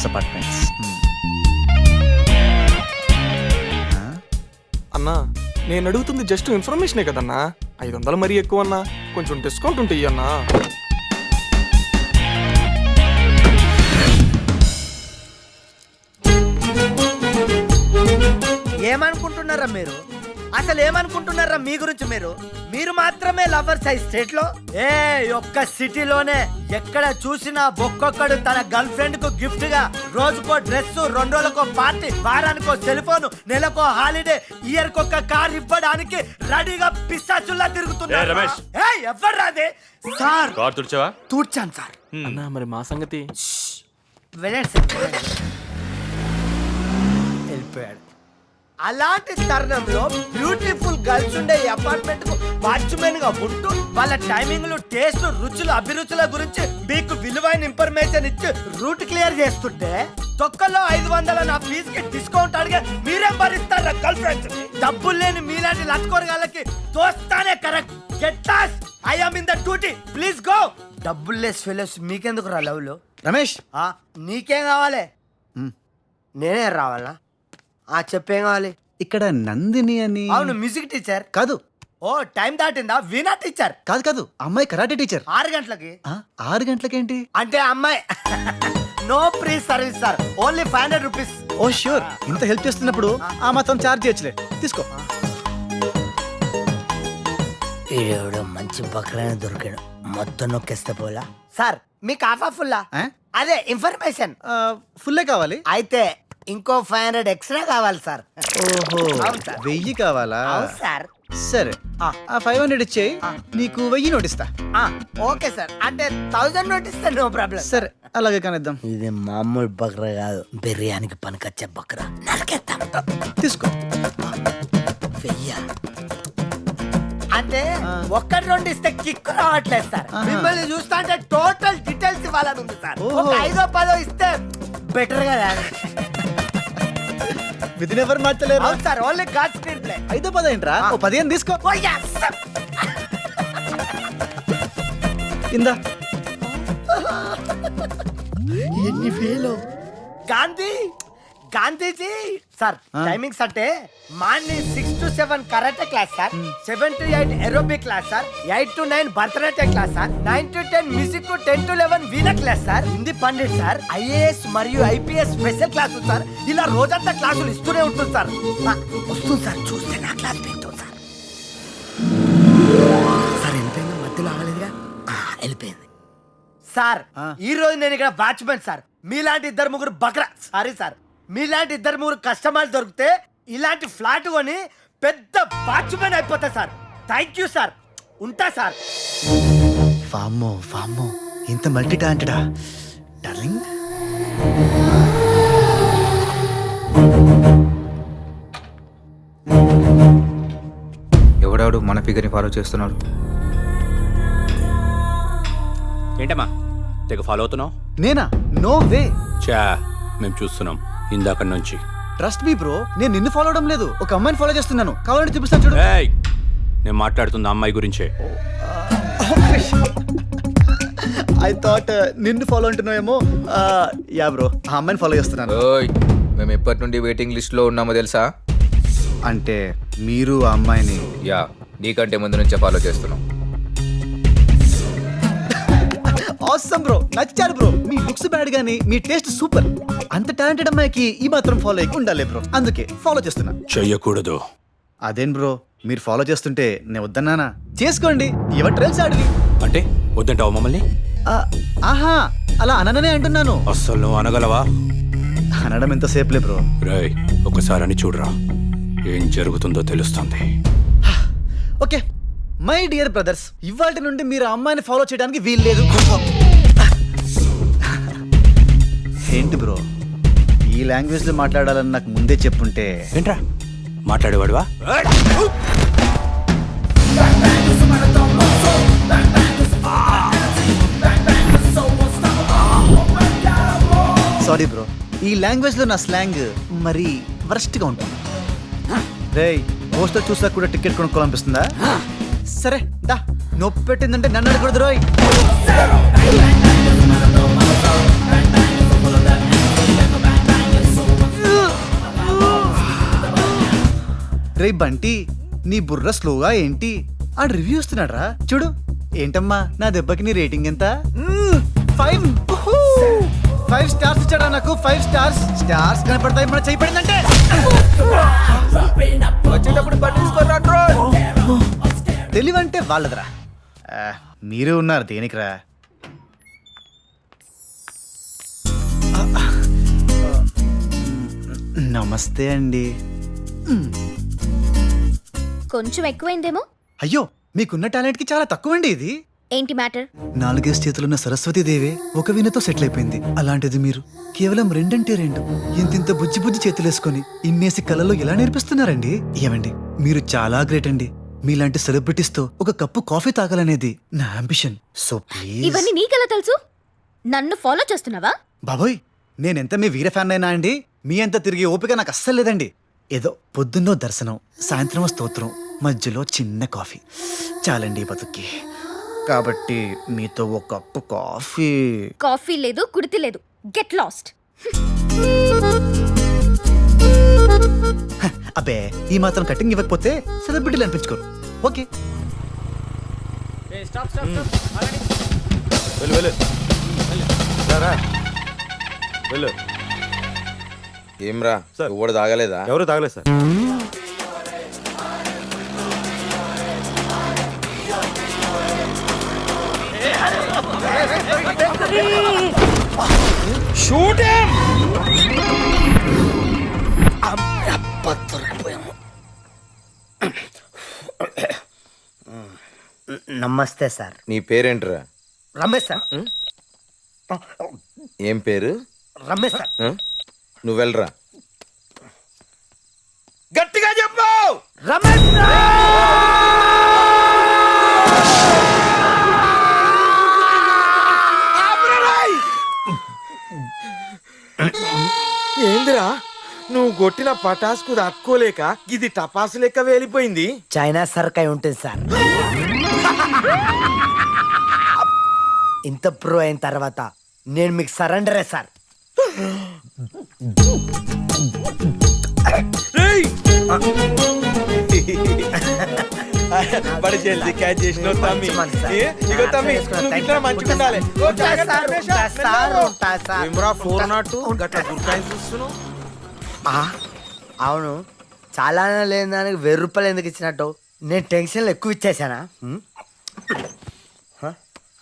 Philips apartments. అన్నా నేను అడుగుతుంది జస్ట్ ఇన్ఫర్మేషనే కదన్నా. 500 మరీ ఎక్కువ అన్నా, కొంచెం డిస్కౌంట్ ఉంటాయి అన్నా. ఏమనుకుంటున్నారా మీరు? అసలు ఏమనుకుంటున్నారా మీ గురించి? మీరు మాత్రమే లవర్స్ అయి స్టేట్ లో ఒక్క సిటీలోనే ఎక్కడ చూసినా ఒక్కొక్కడు తన గర్ల్ ఫ్రెండ్ కు గిఫ్ట్ గా రోజుకో డ్రెస్, 2 రోజులకో పార్టీ, వారానికో సెల్ ఫోన్, నెలకో హాలిడే, ఇయర్ కొక్క కార్ ఇవ్వడానికి రెడీగా పిశాచుల్లా తిరుగుతున్నారు. ఎవరు రాదే సార్? తూర్చాను సార్. అన్నా మరి మా సంగతి? వెళ్ళిపోయాడు. అలాంటి తరుణంలో బ్యూటిఫుల్ గర్ల్స్ ఉండే ఈ అపార్ట్మెంట్ కు వాచ్మెన్ గా ఉంటూ వాళ్ళ టైమింగ్లు, టేస్ట్, రుచులు, అభిరుచుల గురించి మీకు విలువైన ఇన్ఫర్మేషన్ ఇచ్చి రూట్ క్లియర్ చేస్తుంటే తొక్కల్లో 500 నా ఫీజుకి డిస్కౌంట్ అడిగే మీరేం భరిస్తారా గర్ల్ ఫ్రెండ్స్? డబ్బులు లేని మీలాంటి లత్కోరగాళ్ళకి తోస్తానే correct. Get lost. I am in the duty. Please go. డబ్బులు లెస్ ఫెలోస్ మీకెందుకు రా లవ్ లో? రమేష్, నీకేం కావాలి? నేనే రావాలా? చెప్పేం కావాలి? ఇక్కడ నందిని అని. అవును, మ్యూజిక్ టీచర్. కాదు. ఓ టైం దాటిందా? వీణా టీచర్. కాదు, అమ్మాయి కరాటే టీచర్. 6 గంటలకి. 6 గంటలకేంటి? అంటే అమ్మాయి no free service sir, only 500 rupees. Oh sure. ఇంత హెల్ప్ చేస్తున్నప్పుడు ఆ మాత్రం చార్జ్ చేయొచ్చులే. తీసుకో. ఈడెవడో మంచి బక్రానే దొరికాడు, మొత్తం నొక్కేస్తే పోలా. సార్ మీకు ఆఫా ఫుల్లా? అదే ఇన్ఫర్మేషన్ ఫుల్లే కావాలి. అయితే ఇంకో 500 ఎక్స్ట్రా కావాలి సార్. ఓహో, అవును సార్. 1000 కావాలా? అవును సార్. సరే, ఆ 500 ఇచ్చేయి, నీకు 1000 నోటిస్తా. Okay sir. అంటే 1000 నోటిస్తే నో ప్రాబ్లం. సరే, అలాగే కానిద్దాం. ఇది మామూలు బక్రా కాదు, బిర్యానీకి పనికొచ్చే బక్రా. నరికేద్దాం. తీసుకో. 1000 అంటే 1-2 ఇస్తే కిక్ రావట్లేదు సార్. మిమ్మల్ని చూస్తా అంటే టోటల్ డీటెయిల్స్ ఇవ్వాలని ఉంది సార్. ఒక 5-10 ఇస్తే బెటర్ గా. విధి ఎవరు మార్చలేరు. అవును sir, only God screen play. 5-10 ఏంట్రా? ఓ 15 తీసుకో. ఇందా. ఎన్ని వేలు? గాంధీజీ సార్. టైమింగ్స్ అంటే morning 6 to 7 karate class sir, 7 to 8 aerobic class sir, 8 to 9 Bharatanatyam class sir, 9 to 10 music, 10 to 11 veena class sir, Hindi Pandit sir, IAS మరియు ఐపీఎస్ స్పెషల్ క్లాసులు సార్. ఇలా రోజంతా క్లాసులు ఇస్తూనే ఉంటుంది సార్. వస్తుంది సార్, చూస్తే నా క్లాస్ పెడుతుంది సార్. సార్ వెళ్ళిపోయింది, మధ్యలో ఆగలేదుగా. వెళ్ళిపోయింది సార్. ఈ రోజు నేను ఇక్కడ వాచ్మెన్ సార్. మీలాంటి 2-3 బక్రా, సారీ సార్, మీలాంటి 2-3 కస్టమర్లు దొరికితే ఇలాంటి ఫ్లాట్ కొని పెద్ద వాచ్మెన్ అయిపోతా సార్. Thank you sir. ఉంటా సార్. వామ్మో, ఇంత మల్టీ టాలెంటెడా డార్లింగ్? ఎవడాడు మన ఫిగర్ని ఫాలో చేస్తున్నాడు? ఏంటమ్మా తెగ ఫాలో అవుతున్నావు? నేనా? No way. చా, మేము చూస్తున్నాం ఇందాక నుంచి. ట్రస్ట్ మీ బ్రో, నేను నిన్ను ఫాలో అవడం లేదు, ఒక అమ్మాయిని ఫాలో చేస్తున్నాను. కావాలంటే చూపిస్తాను చూడు. ఏయ్, నేను మాట్లాడుతున్న అమ్మాయి గురించే. ఐ థాట్ నిన్ను ఫాలో అంటున్నావేమో. యా బ్రో, ఆ అమ్మాయిని ఫాలో చేస్తున్నాను. ఓయ్, మేము ఎప్పటి నుండి వెయిటింగ్ లిస్ట్ లో ఉన్నామో తెలుసా? అంటే మీరు ఆ అమ్మాయిని? యా, నీకంటే ముందు నుంచే ఫాలో చేస్తున్నాం. ఆసమ్ బ్రో, నచ్చారు బ్రో. మీ లుక్స్ బ్యాడ్ గానీ మీ టేస్ట్ సూపర్. అంత టాలెంటెడ్ అమ్మాయికి ఈ మాత్రం ఫాలో అయ్యి ఉండాలి బ్రో, అందుకే ఫాలో చేస్తున్నా. చెయ్యకూడదు. అదేం బ్రో, మీరు ఫాలో చేస్తుంటే నేను వద్దన్నానా? చేసుకోండి, ఎవరి ట్రైల్స్ ఆడవి. అంటే వద్దంటావు మమ్మల్ని? ఆహా, అలా అననే అంటున్నాను. అస్సలు నువ్వు అనగలవా? అనడం ఎంతసేపులే బ్రో. రేయ్, ఒకసారి అని చూడరా, ఏం జరుగుతుందో తెలుస్తుంది. ఓకే మై డియర్ బ్రదర్స్, ఇవాళ నుండి మీరు ఆ అమ్మాయిని ఫాలో చేయడానికి వీలు లేదు. ఏంటి బ్రో, ఈ లాంగ్వేజ్ లో మాట్లాడాలని నాకు ముందే చెప్పుంటే. ఏంట్రా మాట్లాడేవాడువా? సారీ బ్రో, ఈ లాంగ్వేజ్ లో నా స్లాంగ్ మరి వరస్ట్ గా ఉంటుంది. రేయ్, పోస్టర్ చూసాక కూడా టికెట్ కొనుక్కోవాలనిపిస్తుందా? సరే దా, నొప్పి పెట్టిందంటే నన్ను అడగకూడదు రోయ్. రే బంటి నీ బుర్ర స్లోగా ఏంటి ఆ రివ్యూ ఇస్తున్నాడు రా చూడు. ఏంటమ్మా నా దెబ్బకి నీ రేటింగ్ ఎంత? 5 స్టార్స్ ఇచ్చాడా నాకు. 5 స్టార్స్. స్టార్స్ కనపడతాయి మన చేయి పడిందంటే. వచ్చేటప్పుడు తెలివంటే వాళ్ళదరా. మీరు ఉన్నారు దేనికిరా. నమస్తే అండి. కొంచెం ఎక్కువైందేమో. అయ్యో మీకున్న టాలెంట్ కి చాలా తక్కువ అండి ఇది. ఏంటి మ్యాటర్? 4 చేతులున్న సరస్వతీదేవే ఒక వీణతో సెటిల్ అయిపోయింది. అలాంటిది మీరు కేవలం 2 ఇంతింత బుజ్జి బుజ్జి చేతులేసుకొని ఇన్నేసి కళలో ఎలా నేర్పిస్తున్నారండి? ఏమండి మీరు చాలా గ్రేట్ అండి. మీలాంటి సెలబ్రిటీస్ తో ఒక కప్పు కాఫీ తాగాలనేది నా అంబిషన్. So please. ఇవన్నీ నీకెలా తెలుసు? నన్ను ఫాలో చేస్తున్నావా? బాబోయ్ నేనెంత మీ వీర ఫ్యాన్ అయినా అండి, మీ అంత తిరిగి ఓపిక నాకు అస్సలు లేదండి. ఏదో పొద్దున్నో దర్శనం, సాయంత్రం స్తోత్రం, మధ్యలో చిన్న కాఫీ చాలండి బతుక్కి. కాబట్టి మీతో ఒక కప్పు కాఫీ. కాఫీ లేదు, కుడితి లేదు. Get lost. అబ్బే ఈ మాత్రం కటింగ్ ఇవ్వకపోతే సెలబ్రిటీలు అనిపించుకోరు. ఓకే ఏమ్రా ఎవడు తాగలేదా? ఎవరు తాగలేదు సార్. నమస్తే సార్. నీ పేరేంట్రా? రమేష్ సార్. ఏం పేరు? రమేష్ సార్. నువ్వెళ్ళరా. గట్టిగా చెప్పు. రమేష్ ఏందిరా నువ్వు కొట్టిన పటాసుకు తట్టుకోలేక ఇది టపాసు లెక్క వేలిపోయింది. చైనా సర్కాయ ఉంటుంది సార్. ఇంత ప్రో అయిన తర్వాత నేను మీకు సరెండరే సార్. బడి జల్దీ క్యాచ్ చేసినావు తమ్మి. ఇగో తమ్మి నువ్వు ఇట్లా మంచిగా ఉండాలి. ఏమ్రా 402 గట్ల గుర్తాయి చూస్తున్నావు? అవును చాలా లేని దానికి 1000 రూపాయలు ఎందుకు ఇచ్చినట్టు? నేను టెన్షన్లు ఎక్కువ ఇచ్చేసానా?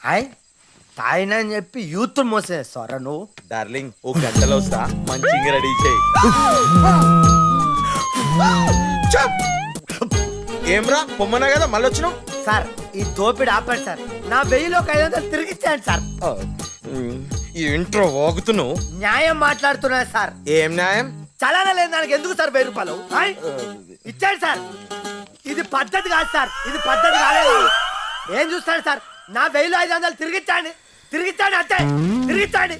హాయ్ తాయినా అని చెప్పి యూత్ మోసేస్తారా నువ్వు? డార్లింగ్ ఓ గంటలో వస్తా, మంచిగా రెడీ చేయి. ఏమ్రా పొమ్మన్నా కదా మళ్ళీ వచ్చినావు? సార్ ఈ దోపిడి ఆపాడు సార్. నా 1000లో 500 తిరిగి ఇచ్చాను సార్. ఈ ఇంట్రో వాగుతున్నావు. న్యాయం మాట్లాడుతున్నా సార్. ఏం న్యాయం? చాలా లేని దానికి ఎందుకు సార్ 1000 రూపాయలు ఇచ్చాడు సార్? ఇది పద్ధతి కాదు సార్. ఇది పద్ధతి కాలేదు. ఏం చూస్తాడు సార్? నా 1000లో 500 తిరిగిచ్చాండి. తిరిగిచ్చాండి అంతే. తిరిగిచ్చాండి.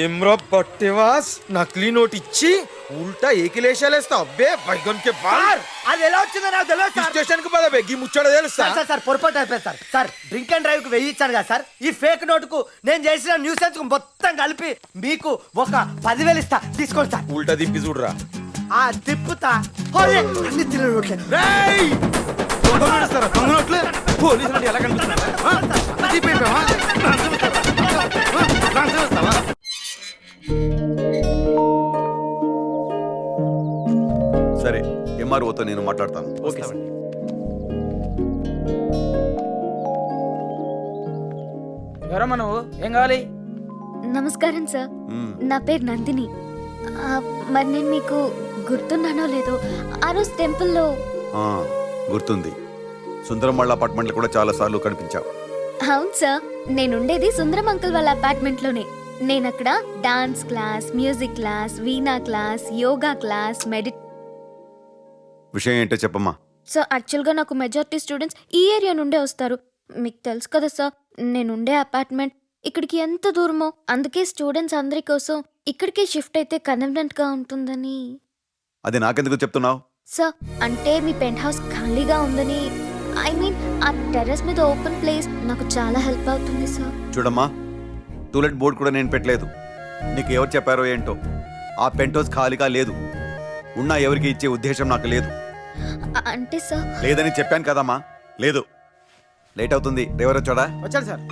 ఏమ్రా పట్టేవాస్ నకిలీ నోట్ ఇచ్చి ఉల్టా ఏకిలేశాలేస్తా. అబ్బే బైగన్కే బార్. అది ఎలా వచ్చిందో నాకు తెలియదు సార్. స్టేషన్ కు పద బెగ్గి ముచ్చట తెలుసా? సార్ సార్ పొరపాటు అయిపోయింది sir. Sir drink and drive కు 1000 ఇచ్చాను కదా సార్. ఈ ఫేక్ నోటుకు నేను చేసిన న్యూసెన్స్ కు మొత్తం కలిపి మీకు ఒక 10,000 ఇస్తా. తీసుకోండి సార్. ఉల్టా తిప్పి చూడరా. ఆ తిప్పుతా. అన్ని తిన్న నోట్లే. పోలీసులు ఎలా కనిపిస్తున్నారు? సరే ఎంఆర్ఓతో నేను మాట్లాడతాను. Okay sir. ఎవరమ్మా నువ్వు? ఏం కావాలి? నమస్కారం సార్. నా పేరు నందిని. మరి నేను మీకు గుర్తున్నానో లేదో ఆ రోజు టెంపుల్లో. గుర్తుంది. సుందరం వాళ్ళ అపార్ట్మెంట్లో కూడా చాలా సార్లు కనిపించావు. అవును సార్. నేనుండేది సుందరం అంకుల్ వాళ్ళ అపార్ట్మెంట్ లోనే. నేను అక్కడ డాన్స్ క్లాస్, మ్యూజిక్ క్లాస్, వీణా క్లాస్, యోగా క్లాస్, విషయం ఏంటో చెప్పమ్మా. సో యాక్చువల్గా నాకు మెజారిటీ స్టూడెంట్స్ ఈ ఏరియా నుండే వస్తారు. మీకు తెలుసు కదా సార్, నేనుండే అపార్ట్మెంట్ ఇక్కడికి ఎంత దూరమో. అందుకే స్టూడెంట్స్ అందరి కోసం ఇక్కడికే షిఫ్ట్ అయితే కన్వీనియంట్ గా ఉంటుందని. అది నాకెందుకు చెప్తున్నావు? సార్ అంటే మీ పెంట్ హౌస్ ఖాళీగా ఉందని. ఐ మీన్ ఆ టెర్రస్ మీద ఓపెన్ ప్లేస్ నాకు చాలా హెల్ప్ అవుతుంది సార్. చూడమ్మా, టూలెట్ బోర్డు కూడా నేను పెట్టలేదు. నీకు ఎవరు చెప్పారో ఏంటో, ఆ పెంట్ హౌస్ ఖాళీగా లేదు. ఉన్నా ఎవరికి ఇచ్చే ఉద్దేశం నాకు లేదు. అంటే సార్ లేదని చెప్పాను కదమ్మా. లేదు. లేట్ అవుతుంది. డ్రైవర్ వచ్చాడా? వచ్చాడు సార్.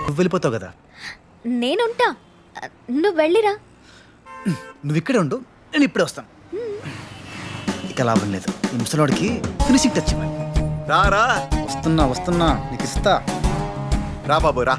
నువ్వు వెళ్ళిపోతావు కదా, నేనుంటా, నువ్వు వెళ్ళిరా. నువ్వు ఇక్కడే ఉండు, నేను ఇప్పుడే వస్తాను. ఇక లాభం లేదు, ఈ ముసలోడికి ఫినిషింగ్ టచ్ ఇవ్వాలి. రా రా వస్తున్నా నీకు ఇస్తా. రా బాబు రా.